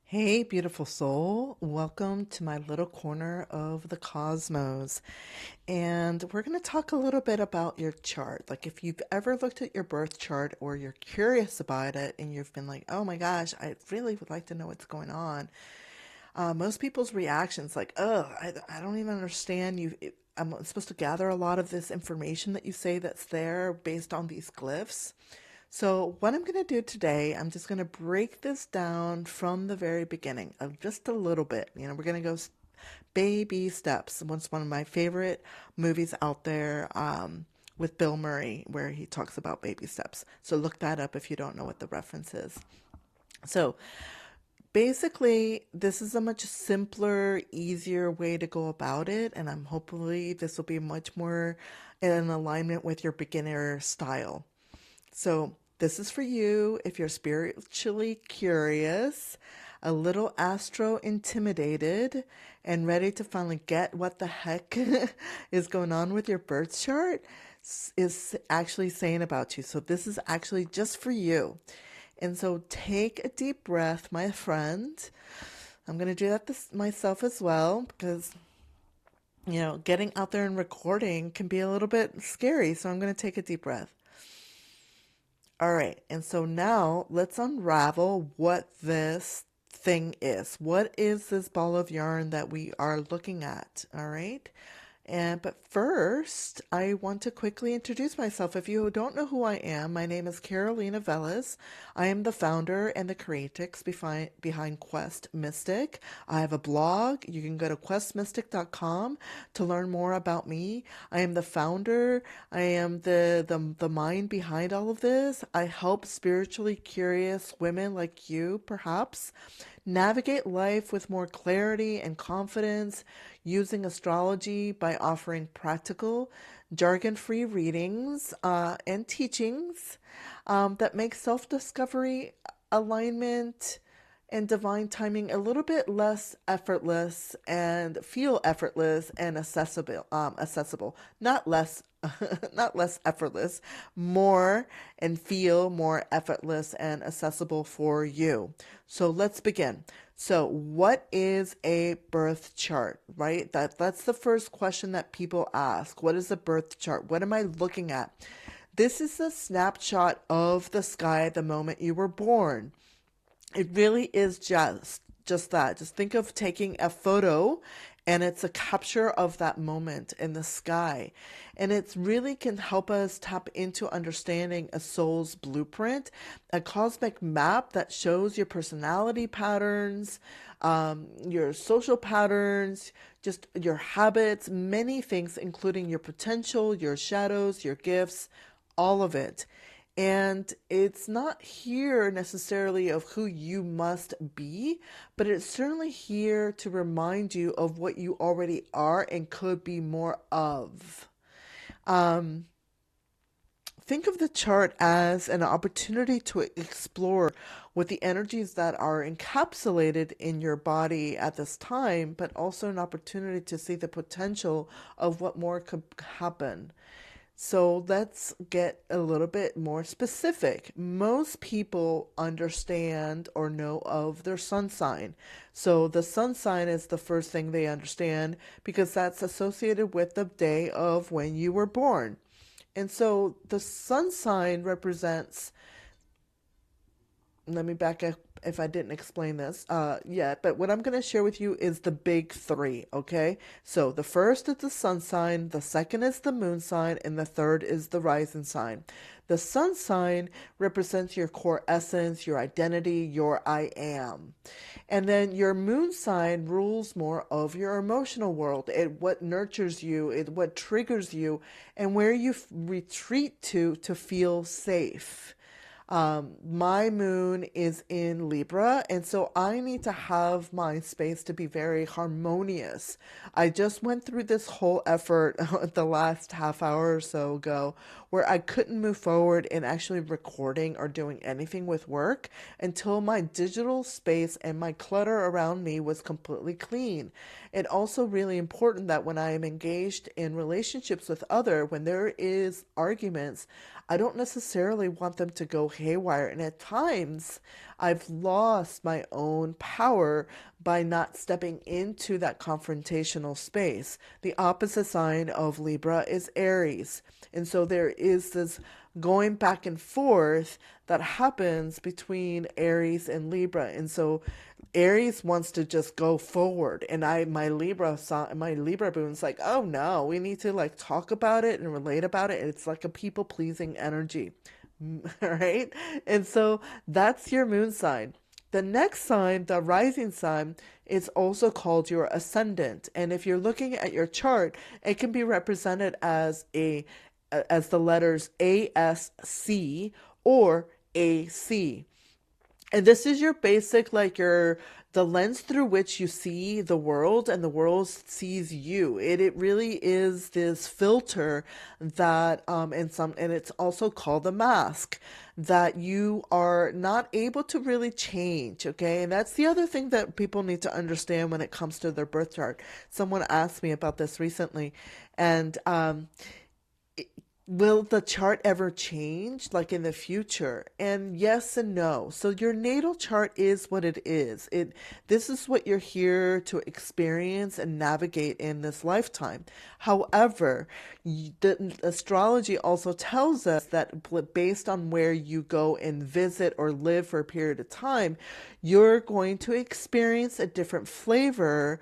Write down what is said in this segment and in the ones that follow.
Hey, beautiful soul. Welcome to my little corner of the cosmos. And we're going to talk a little bit about your chart. Like, if you've ever looked at your birth chart or you're curious about it and you've been like, oh my gosh, I really would like to know what's going on. Most people's reactions, like, oh, I don't even understand you. I'm supposed to gather a lot of this information that you say that's there based on these glyphs. So, what I'm going to do today, I'm just going to break this down from the very beginning of just a little bit. We're going to go baby steps. It's one of my favorite movies out there with Bill Murray, where he talks about baby steps. So, look that up if you don't know what the reference is. So, basically, this is a much simpler, easier way to go about it, and I'm hopefully this will be much more in alignment with your beginner style. So, this is for you if you're spiritually curious, a little astro intimidated, and ready to finally get what the heck is going on with your birth chart is actually saying about you. So, this is actually just for you. And so, take a deep breath, my friend. I'm going to do that myself as well because getting out there and recording can be a little bit scary. So, I'm going to take a deep breath. All right, and so now let's unravel what this thing is. What is this ball of yarn that we are looking at? All right. But first, I want to quickly introduce myself. If you don't know who I am, my name is Carolina Velez. I am the founder and the creatrix behind Quest Mystic. I have a blog. You can go to questmystic.com to learn more about me. I am the founder. I am the mind behind all of this. I help spiritually curious women like you, perhaps, navigate life with more clarity and confidence using astrology by offering practical, jargon free readings and teachings that make self discovery, alignment, and divine timing a little bit less effortless and feel effortless and accessible, not less not less effortless, more and feel more effortless and accessible for you. So let's begin. So what is a birth chart, right? That's the first question that people ask. What is a birth chart? What am I looking at? This is a snapshot of the sky the moment you were born. It really is just that. Just think of taking a photo and it's a capture of that moment in the sky. And it really can help us tap into understanding a soul's blueprint, a cosmic map that shows your personality patterns, your social patterns, just your habits, many things, including your potential, your shadows, your gifts, all of it. And it's not here necessarily of who you must be, but it's certainly here to remind you of what you already are and could be more of. Um, think of the chart as an opportunity to explore what the energies that are encapsulated in your body at this time, but also an opportunity to see the potential of what more could happen. So let's get a little bit more specific. Most people understand or know of their sun sign. So the sun sign is the first thing they understand because that's associated with the day of when you were born. And so the sun sign represents, let me back up if I didn't explain this yet, but what I'm going to share with you is the big three, okay? So the first is the sun sign, the second is the moon sign, and the third is the rising sign. The sun sign represents your core essence, your identity, your I am. And then your moon sign rules more of your emotional world, what nurtures you, what triggers you, and where you retreat to feel safe. My moon is in Libra, and so I need to have my space to be very harmonious. I just went through this whole effort the last half hour or so ago where I couldn't move forward in actually recording or doing anything with work until my digital space and my clutter around me was completely clean. It's also really important that when I am engaged in relationships with other, when there is arguments, I don't necessarily want them to go haywire. And at times, I've lost my own power by not stepping into that confrontational space. The opposite sign of Libra is Aries. And so there is this going back and forth that happens between Aries and Libra. And so Aries wants to just go forward, and my Libra boon's like, oh no, we need to like talk about it and relate about it. It's like a people pleasing energy. Right? And so that's your moon sign. The next sign, the rising sign, is also called your ascendant. And if you're looking at your chart, it can be represented as the letters ASC or AC. And this is your basic, like the lens through which you see the world and the world sees you. It really is this filter that and it's also called a mask that you are not able to really change, okay? And that's the other thing that people need to understand when it comes to their birth chart. Someone asked me about this recently, and will the chart ever change, like in the future? And yes and no. So your natal chart is what it is. This is what you're here to experience and navigate in this lifetime. However, the astrology also tells us that based on where you go and visit or live for a period of time, you're going to experience a different flavor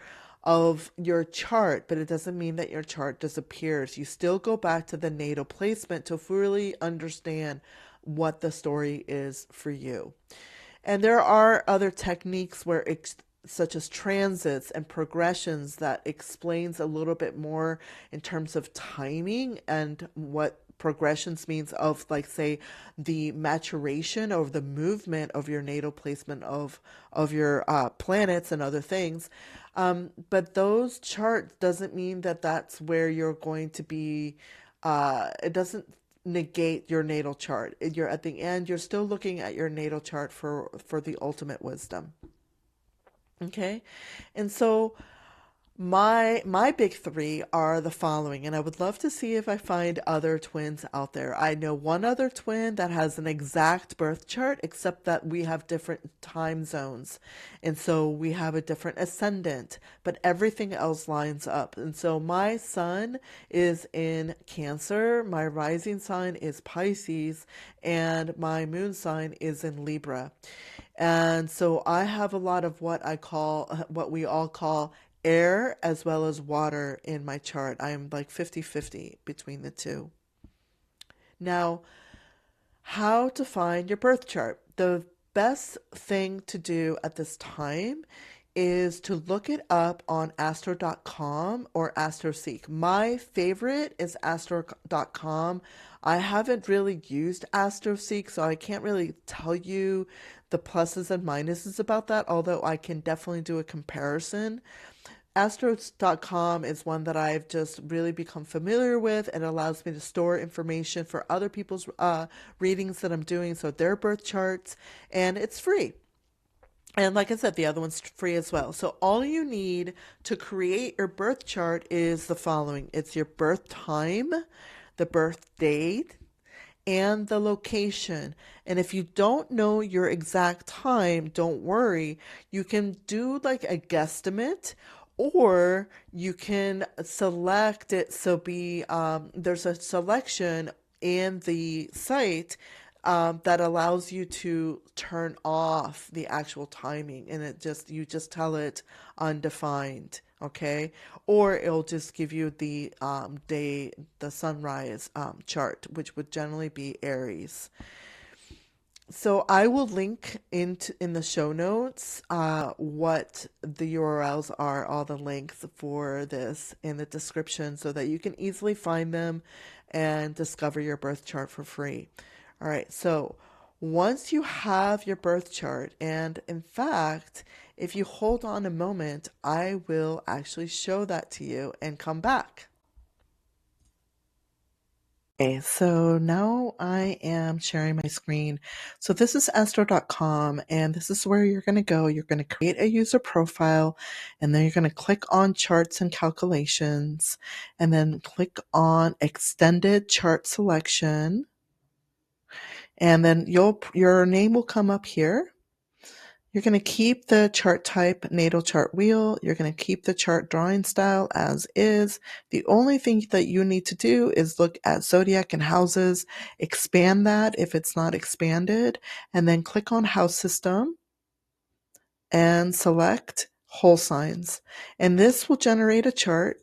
of your chart, but it doesn't mean that your chart disappears. You still go back to the natal placement to fully understand what the story is for you. And there are other techniques such as transits and progressions that explains a little bit more in terms of timing and what progressions means of, like, say, the maturation or the movement of your natal placement of your planets and other things. But those charts doesn't mean that that's where you're going to be. It doesn't negate your natal chart. You're at the end, you're still looking at your natal chart for the ultimate wisdom. Okay. And so my big three are the following, and I would love to see if I find other twins out there. I know one other twin that has an exact birth chart, except that we have different time zones. And so we have a different ascendant, but everything else lines up. And so my sun is in Cancer, my rising sign is Pisces, and my moon sign is in Libra. And so I have a lot of what we all call air as well as water in my chart. I'm like 50-50 between the two. Now, how to find your birth chart. The best thing to do at this time is to look it up on astro.com or astroseek. My favorite is astro.com. I haven't really used astroseek, so I can't really tell you the pluses and minuses about that, although I can definitely do a comparison. Astros.com is one that I've just really become familiar with, and allows me to store information for other people's readings that I'm doing, so their birth charts, and it's free. And like I said, the other one's free as well. So all you need to create your birth chart is the following. It's your birth time, the birth date, and the location. And if you don't know your exact time, don't worry. You can do like a guesstimate, or you can select it. So there's a selection in the site that allows you to turn off the actual timing, and you just tell it undefined, okay? Or it'll just give you the the sunrise chart, which would generally be Aries. So I will link in the show notes what the URLs are, all the links for this in the description, so that you can easily find them and discover your birth chart for free. All right, so once you have your birth chart, and in fact, if you hold on a moment, I will actually show that to you and come back. Okay, so now I am sharing my screen. So this is astro.com, and this is where you're going to go. You're going to create a user profile, and then you're going to click on charts and calculations, and then click on extended chart selection. And then your name will come up here. You're going to keep the chart type natal chart wheel. You're going to keep the chart drawing style as is. The only thing that you need to do is look at zodiac and houses, expand that if it's not expanded, and then click on house system and select whole signs. And this will generate a chart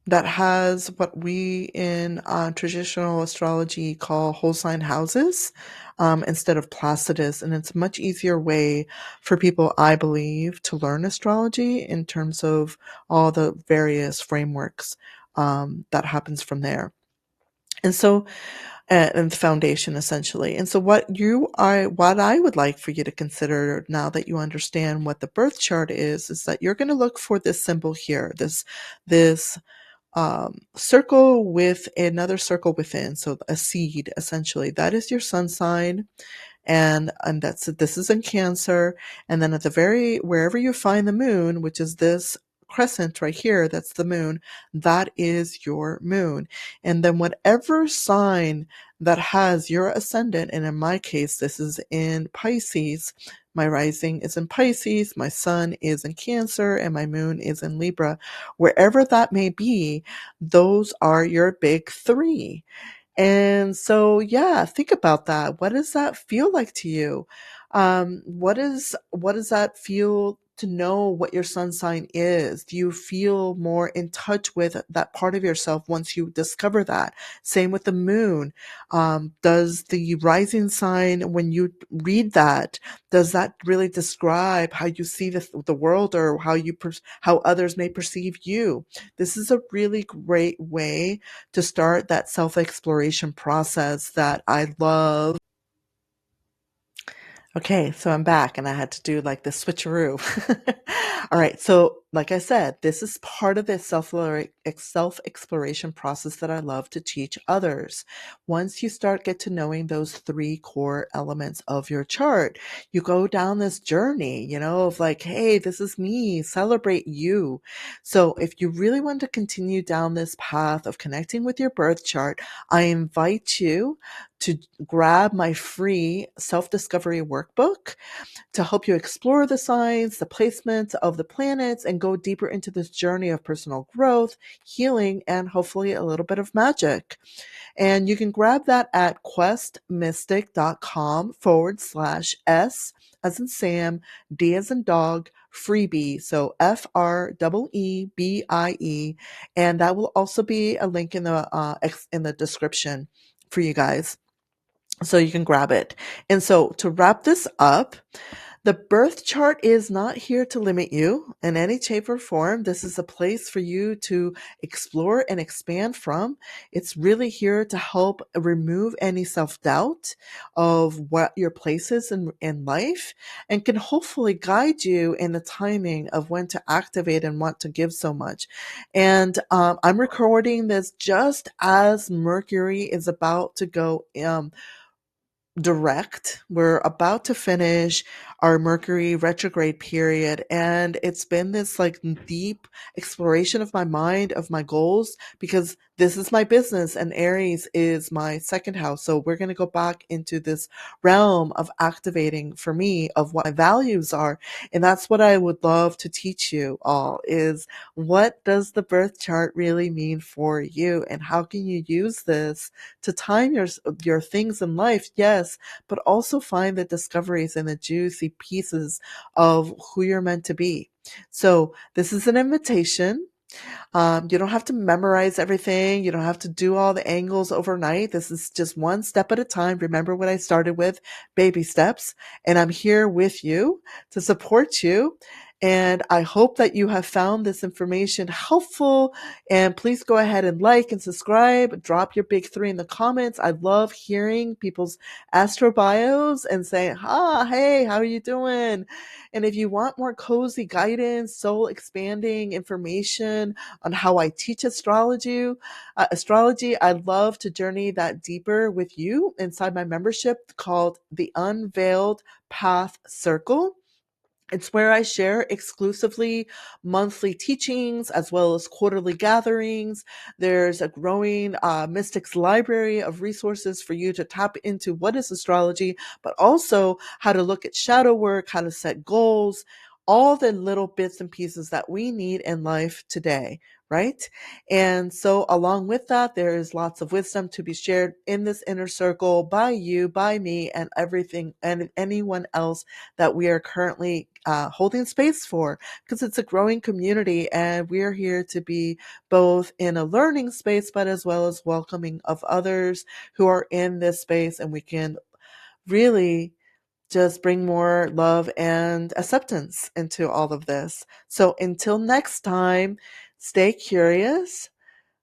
that has what we in traditional astrology call whole sign houses instead of Placidus. And it's a much easier way for people, I believe, to learn astrology in terms of all the various frameworks that happens from there. And so, and the foundation essentially. And so what I would like for you to consider now that you understand what the birth chart is that you're going to look for this symbol here, this circle with another circle within. So a seed, essentially. That is your sun sign. And this is in Cancer. And then at the wherever you find the moon, which is this crescent right here, that's the moon, that is your moon. And then whatever sign that has your ascendant, and in my case, this is in Pisces. My rising is in Pisces, my sun is in Cancer, and my moon is in Libra. Wherever that may be, those are your big three. And so, yeah, think about that. What does that feel like to you? What does that feel to know what your sun sign is? Do you feel more in touch with that part of yourself once you discover that? Same with the moon. Does the rising sign, when you read that, does that really describe how you see the world or how others may perceive you? This is a really great way to start that self-exploration process that I love. Okay, so I'm back and I had to do like the switcheroo. All right, so like I said, this is part of the self-exploration process that I love to teach others. Once you get to knowing those three core elements of your chart, you go down this journey, of like, hey, this is me, celebrate you. So if you really want to continue down this path of connecting with your birth chart, I invite you to grab my free self-discovery workbook to help you explore the signs, the placements of the planets, and go deeper into this journey of personal growth, healing, and hopefully a little bit of magic. And you can grab that at questmystic.com/S as in Sam, D as in dog, freebie. So FREEBIE. And that will also be a link in the description for you guys, so you can grab it. And so to wrap this up, the birth chart is not here to limit you in any shape or form. This is a place for you to explore and expand from. It's really here to help remove any self-doubt of what your place is in life, and can hopefully guide you in the timing of when to activate and want to give so much. And I'm recording this just as Mercury is about to go direct. We're about to finish our Mercury retrograde period, and it's been this like deep exploration of my mind, of my goals, because this is my business and Aries is my second house. So we're going to go back into this realm of activating for me of what my values are. And that's what I would love to teach you all, is what does the birth chart really mean for you, and how can you use this to time your things in life, yes, but also find the discoveries and the juicy pieces of who you're meant to be. So this is an invitation. You don't have to memorize everything. You don't have to do all the angles overnight. This is just one step at a time. Remember what I started with, baby steps. And I'm here with you to support you. And I hope that you have found this information helpful. And please go ahead and like and subscribe. Drop your big three in the comments. I love hearing people's astro bios and saying, hey, how are you doing? And if you want more cozy guidance, soul expanding information on how I teach astrology, I'd love to journey that deeper with you inside my membership called the Unveiled Path Circle. It's where I share exclusively monthly teachings as well as quarterly gatherings. There's a growing mystics library of resources for you to tap into what is astrology, but also how to look at shadow work, how to set goals, all the little bits and pieces that we need in life today. Right. And so, along with that, there is lots of wisdom to be shared in this inner circle by you, by me, and everything and anyone else that we are currently holding space for, because it's a growing community and we're here to be both in a learning space but as well as welcoming of others who are in this space, and we can really just bring more love and acceptance into all of this. So until next time, stay curious.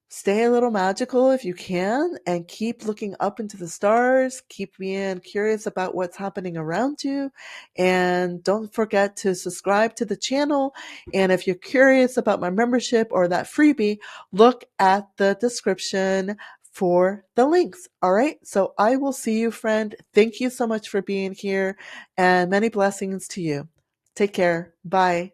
Stay a little magical if you can, and keep looking up into the stars. Keep being curious about what's happening around you. And don't forget to subscribe to the channel. And if you're curious about my membership or that freebie, look at the description for the links. All right. So I will see you, friend. Thank you so much for being here, and many blessings to you. Take care. Bye.